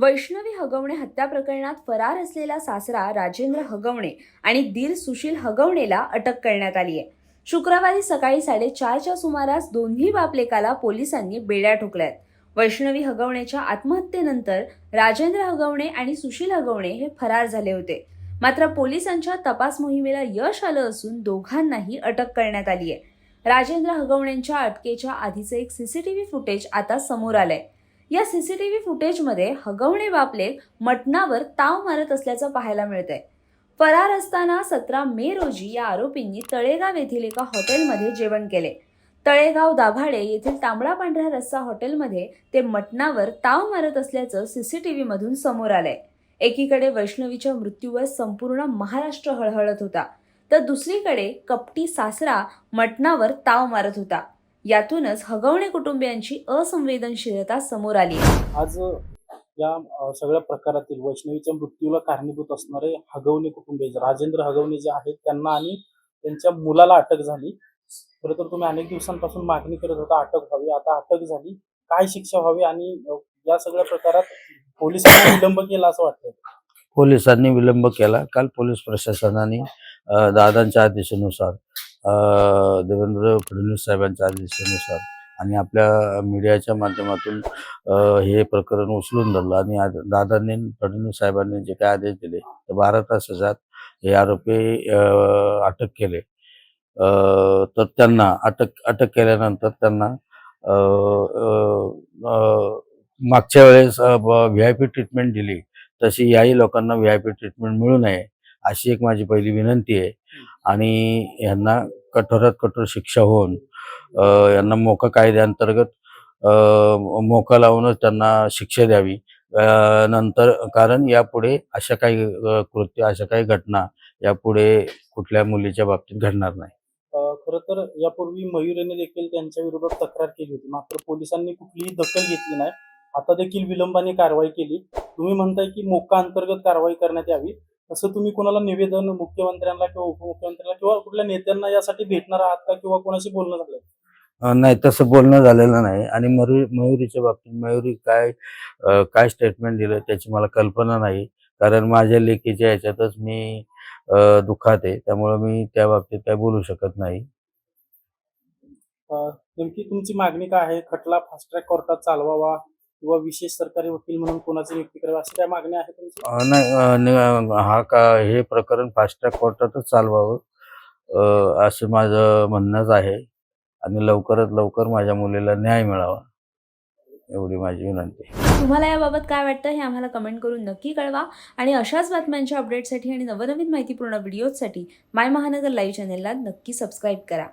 वैष्णवी हगवणे हत्या प्रकरणात फरार असलेला सासरा राजेंद्र हगवणे आणि दीर सुशील हगवणेला अटक करण्यात आली आहे। शुक्रवारी सकाळी 4:30च्या सुमारास दोन्ही बापलेकाला पोलिसांनी बेड्या ठोकल्यात। वैष्णवी हगवणेच्या आत्महत्येनंतर राजेंद्र हगवणे आणि सुशील हगवणे हे फरार झाले होते। मात्र पोलिसांच्या तपास मोहिमेला यश आलं असून दोघांनाही अटक करण्यात आली आहे। राजेंद्र हगवणेंच्या अटकेच्या आधीचे एक सीसीटीव्ही फुटेज आता समोर आलंय। या सीसीटीव्ही फुटेजमध्ये हगवणे बापलेक मटणावर ताव मारत असल्याचं पाहायला मिळतंय। फरार असताना 17 मे रोजी या आरोपींनी तळेगाव येथील एका हॉटेलमध्ये जेवण केले। तळेगाव दाभाडे येथील तांबडा पांढरा रस्सा हॉटेलमध्ये ते मटणावर ताव मारत असल्याचं सीसीटीव्ही मधून समोर आलंय। एकीकडे वैष्णवीच्या मृत्यूवर संपूर्ण महाराष्ट्र हळहळत होता, तर दुसरीकडे कपटी सासरा मटणावर ताव मारत होता। यातूनच हगवणे कुटुंबियांची असंवेदनशीलता समोर आली। आज या सगळ्या प्रकारातील वैष्णवीच्या मृत्यूला कारणीभूत असणारे हगवणे कुटुंबीय राजेंद्र हगवणे जे आहेत त्यांना आणि त्यांच्या मुलाला अटक झाली। खरं तर तुम्ही अनेक दिवसांपासून मागणी करत होता अटक व्हावी, आता अटक झाली। काय शिक्षा व्हावी आणि या सगळ्या प्रकारात पोलिसांनी विलंब केला असं वाटतं? पोलिसांनी विलंब केला। काल पोलीस प्रशासनाने दादांच्या आदेशानुसार देवेंद्र फडणवीस साहेबांच्या आदेशानुसार आणि आपल्या मीडियाच्या माध्यमातून हे प्रकरण उचलून धरलं आणि दादांनी फडणवीस साहेबांनी जे काय आदेश दिले तर 12 तासात हे आरोपी अटक केले। तर त्यांना अटक केल्यानंतर त्यांना मागच्या वेळेस VIP ट्रीटमेंट दिली तशी याही लोकांना VIP ट्रीटमेंट मिळू नये अशी एक माझी पहिली विनंती आहे। आणि यांना कठोरात कठोर शिक्षा होऊन यांना मोका कायद्याअंतर्गत मोका लावूनच त्यांना शिक्षा द्यावी। नंतर कारण यापुढे अशा काही कृत्य अशा काही घटना यापुढे कुठल्या मुलीच्या बाबतीत घडणार नाही। खरं तर यापूर्वी मयुरेने देखील त्यांच्या विरोधात तक्रार केली होती, मात्र पोलिसांनी कुठलीही दखल घेतली नाही। आता देखील विलंबाने कारवाई केली। तुम्ही म्हणताय की मोका अंतर्गत कारवाई करण्यात यावी, असं तुम्ही कोणाला निवेदन मुख्यमंत्र्यांना किंवा उपमुख्यमंत्र्यांना किंवा कुठल्या नेत्यांना यासाठी भेटणार आहात का किंवा कोणाशी बोलणं झालंय? नाही, तसं बोलणं झालेलं नाही। आणि मयुरीच्या बाबतीत मयुरी काय स्टेटमेंट दिलं त्याची मला कल्पना नाही, कारण माझ्या लेकीच्या ह्याच्यातच मी दुःखात आहे, त्यामुळे मी त्या बाबतीत काय बोलू शकत नाही। नेमकी तुमची मागणी काय आहे? खटला फास्ट ट्रॅक कोर्टात चालवावा किंवा विशेष सरकारी वकील म्हणून कोणाची नियुक्ती करावी, अशी काय मागणी आहे तुमची? नाही, हे प्रकरण फास्ट ट्रॅक कोर्टातच चालवावं असं माझं म्हणणंच आहे आणि लवकरात लवकर माझ्या मुलीला न्याय मिळावा एवढी माझी विनंती आहे। तुम्हाला याबाबत काय वाटतं हे आम्हाला कमेंट करून नक्की कळवा आणि अशाच बातम्यांच्या अपडेटसाठी आणि नवनवीन माहितीपूर्ण व्हिडिओजसाठी माय महानगर लाईव्ह चॅनेलला नक्की सबस्क्राईब करा।